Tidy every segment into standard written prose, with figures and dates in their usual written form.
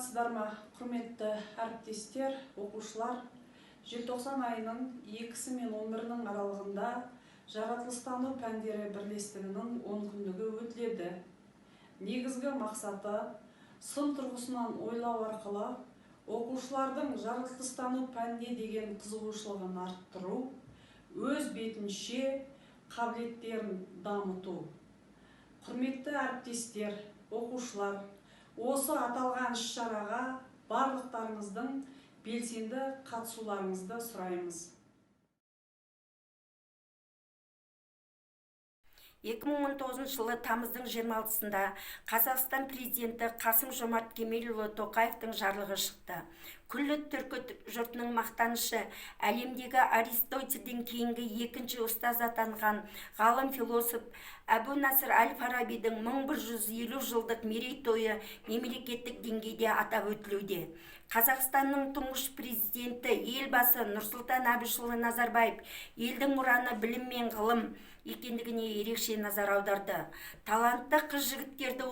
саламатсыздар ма, құрметті әріптестер, оқушылар? Желтоқсан айының 2 мен 11 аралығында жаратылыстану пәндері бірлестігінің 10 күндігі өтіледі. Негізгі мақсаты сын тұрғысынан ойлау арқылы оқушылардың жаратылыстану пәніне деген қызығушылығын арттыру, өз бетінше қабілеттерін дамыту. Құрметті әріптестер, оқушылар, осы аталған іс-шараға барлықтарыңыздың белсенді қатысуларыңызды сұраймыз. 2019 жылы тамыздың 26-сында Қазақстан президенті Қасым-Жомарт Кемелұлы Тоқаевтың жарлығы шықты. Күллі түркі жұртының мақтанышы, әлемдегі Аристотельден кейінгі екінші ұстаз атанған ғалым философ Әбу-Насыр әл-Фарабидің 1150 жылдық мерейтойы мемлекеттік деңгейде атап өтілуде. Қазақстанның тұңғыш президенті елбасы Нұрсұлтан Әбішұлы Назарбаев елдің ұраны білім мен ғылым екендігіне ерекше назар аударды. Талантты қыз-жігіттерді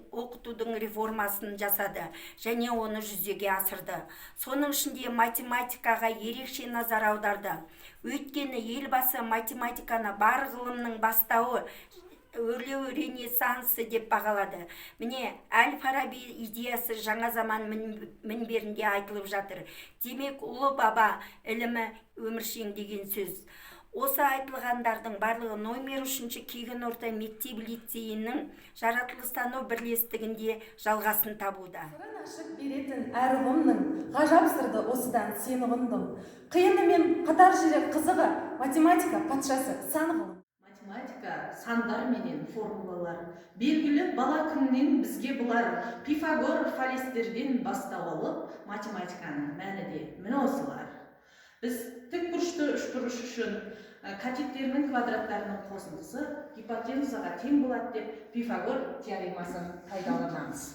оқытудың реформасын жасады және оны жүзеге асырды. Соның ішінде математикаға ерекше назар аударды. Өйткені елбасы математиканы бар ғылымның бастауы, өрлеу ренессансы деп бағалады. Міне, Әл-Фараби идеясы жаңа заман мінберінде айтылып жатыр. Демек, ұлы баба ілімі өміршең деген сөз. Осы айтылғандардың барлығы номер 3 Кеген орта мектеп-лицейінің жаратылыстану бірлестігінде жалғасын табуда. Сырын ашып беретін әр ұғымның ғажап сырды осыдан сен ұғындым. Қиыны мен қатар жүрек қызығы, математика патшасы сан ғылым. Математика сандар менен формулалар. Белгілі бала күннен бізге бұлар Пифагор фалестерден бастау алып, математиканың мәні де міне осылар. Біз тікбұрышты үшбұрыш үшін катеттерінің квадраттарының қосындысы гипотенузаға тең болады деп Пифагор теоремасын пайдаланамыз.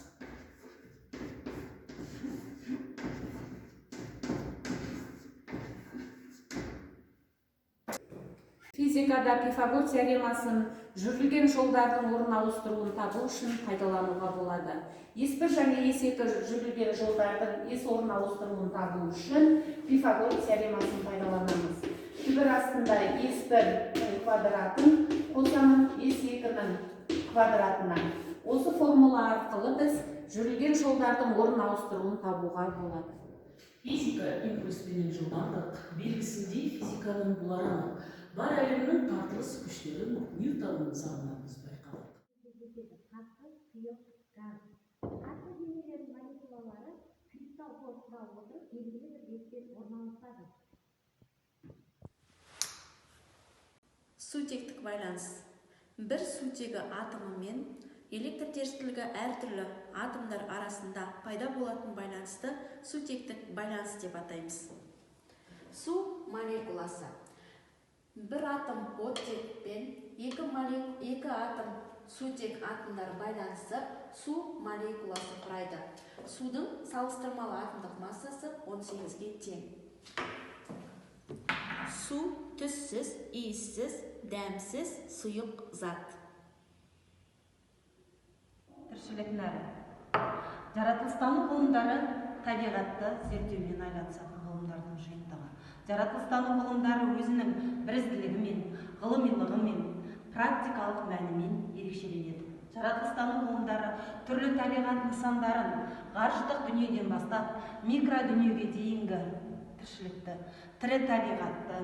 Физикада Пифагор теоремасын жүрілген жолдардың орын ауыстыруын табу үшін пайдалануға болады. S1 және S2 жүрілген жолдардың S орын ауыстыруын табу үшін Пифагор теоремасын пайдаланамыз. Түбір астында S1 квадратын қосамыз S2-ның квадратына. Осы формула арқылы біз жүрілген жолдардың орын ауыстыруын табуға болады. Физика импульспенен жылдамдық белгісінде физиканың бұлараны бар әлемнің тартылыс күштерін Ньютонның заңынан біз байқадық. Қатты, сұйық, газ. Қатты денелердің молекулалары кристалл қорытпа отырып белгілі бір беттен орналасады. Сутектік байланыс. Бір сутегі атомы мен электр терістілігі әртүрлі атомдар арасында пайда болатын байланысты сутектік байланыс деп атаймыз. Су молекуласы. Бір атом оттек пен екі атом сутек атомдар байланысып, су молекуласы құрайды. Судың салыстырмалы атомдық массасы 18-ге тең. Су түссіз, иіссіз, дәмсіз, сұйық зат. Тіршілік нәрі. Жаратылыстану ғылымдары табиғатты зерттеумен айналысатын ғылымдардың жиынтығы. Жаратылыстану ғылымдары өзінің бірізділігімен, ғылымилығымен, практикалық мәнімен ерекшеленеді. Жаратылыстану ғылымдары түрлі табиғат нысандарын ғарыштық дүниеден бастап микродүниеге дейінгі тіршілікті, тірі табиғатты,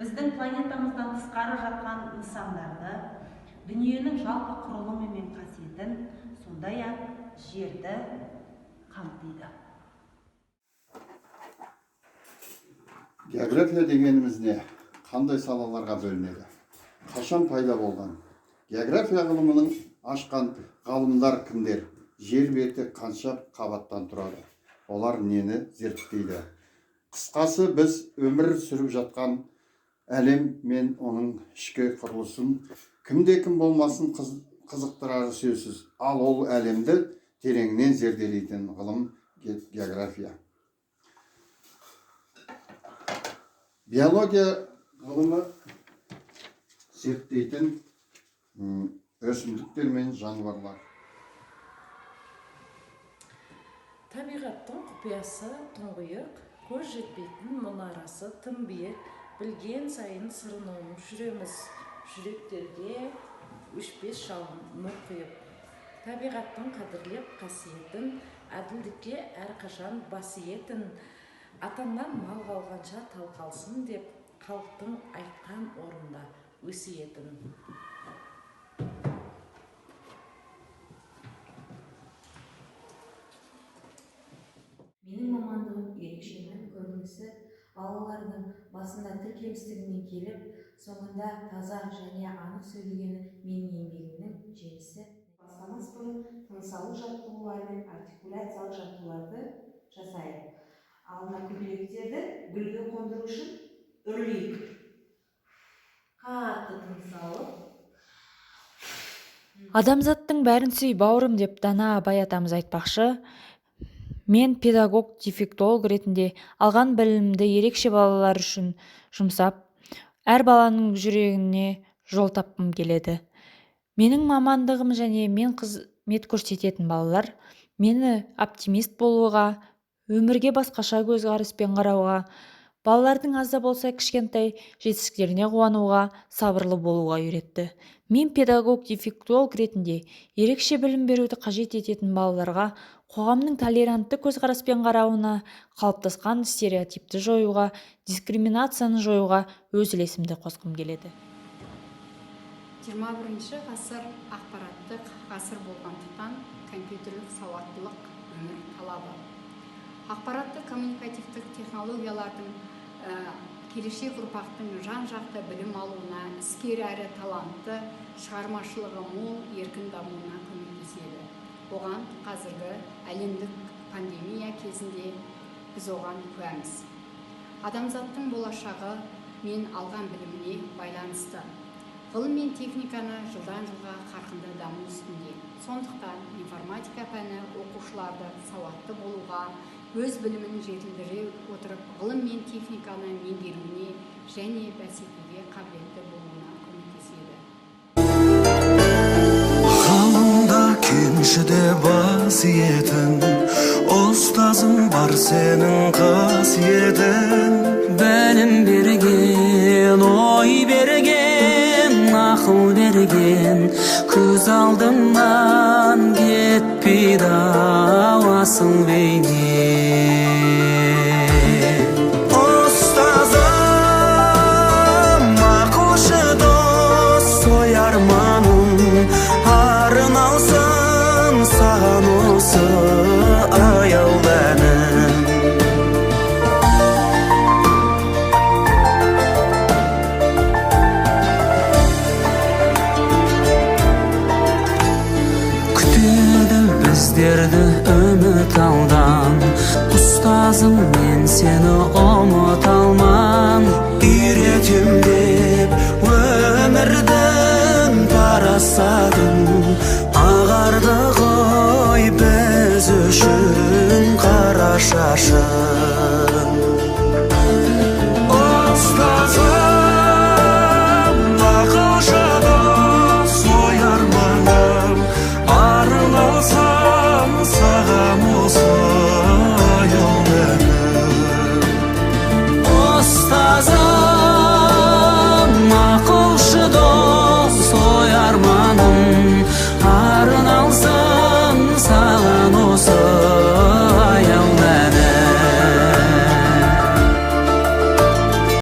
біздің планетамыздан тысқары жатқан нысандарды, дүниенің жалпы құрылымы мен қасиетін, сондай-ақ жерді қамтиды. География дегеніміз не? Қандай салаларға бөлінеді? Қашан пайда болған? География ғылымының ашқан ғалымдар кімдер? Жер беті қанша қабаттан тұрады? Олар нені зерттейді? Қысқасы, біз өмір сүріп жатқан әлем мен оның ішкі құрылысын кімде-кім болмасын қызықтырары сөзсіз. Ал ол әлемді тереңнен зерделейтін ғылым география. Биология ғылымы зерттейтін өсімдіктер мен жануарлар. Табиғаттың құпиясы тұңғиық, көз жетпейтін мұнарасы тым биік, білген сайын сырын ұғынып жүреміз, жүректерге өшпес жалын нұр құйып. Табиғаттың қадірлеп қасиетін, әділдікке әрқашан бас иетін, атаңнан мал қалғанша тал қалсын деп, халықтың айтқан орында өсиетін. Менің мамандығым ерекше мән көрінісі балалардың басында тіл кемістігінен келіп, соңында таза және анық сөйлегені менің еңбегімнің жемісі. Бастамас бұрын тыныс алу жаттығулары мен артикуляциялық жаттығуларды жасайық. Алдына көкіректерді гүлге қондыру үшін үрлейік. Қатты тыныс алып. Адамзаттың бәрін сүй бауырым деп дана Абай атамыз айтпақшы. Мен педагог, дефектолог ретінде алған білімді ерекше балалар үшін жұмсап, әр баланың жүрегіне жол тапқым келеді. Менің мамандығым және мен қызмет көрсететін балалар мені оптимист болуға, өмірге басқаша көзқараспен қарауға, балалардың аз да болса кішкентай жетістіктеріне қуануға, сабырлы болуға үйретті. Мен педагог, дефектолог ретінде ерекше білім беруді қажет ететін балаларға қоғамның толерантты көзқараспен қарауына, қалыптасқан стереотипті жоюға, дискриминацияны жоюға өз үлесімді қосқым келеді. 21 ғасыр ақпараттық ғасыр болғандықтан компьютерлік сауаттылық өмір талабы. Ақпараттық коммуникативтік технологиялардың келешек ұрпақтың жан-жақты білім алуына, іскер әрі талантты, шығармашылығы мол, еркін дамуына көмектеседі. Оған қазіргі әлемдік пандемия кезінде біз оған куәміз. Адамзаттың болашағы мен алған біліміне байланысты. Ғылым мен техниканы жылдан жылға қарқынды даму үстінде. Сондықтан информатика пәні оқушыларды сауатты болуға, өз білімін жетілдіре отырып, ғылым мен техниканы меңгеруіне және бәсекеге қабілетті болуына көмектеседі. Ғалымда кеншіде бас иетін, ұстазым бар сенің қасиетін. Білім берген, ой берген, ақыл берген, көз алдымнан кетпейді ауасың бейне. Ұстазым, ақылшы дос, ой арманым, арналсын саған осы аялданым. Біздерді үміт алдан, ұстазым мен сені ұмыт алман. Үйретем деп өмірдің парасатын, ағарды ғой біз үшін қара шашын.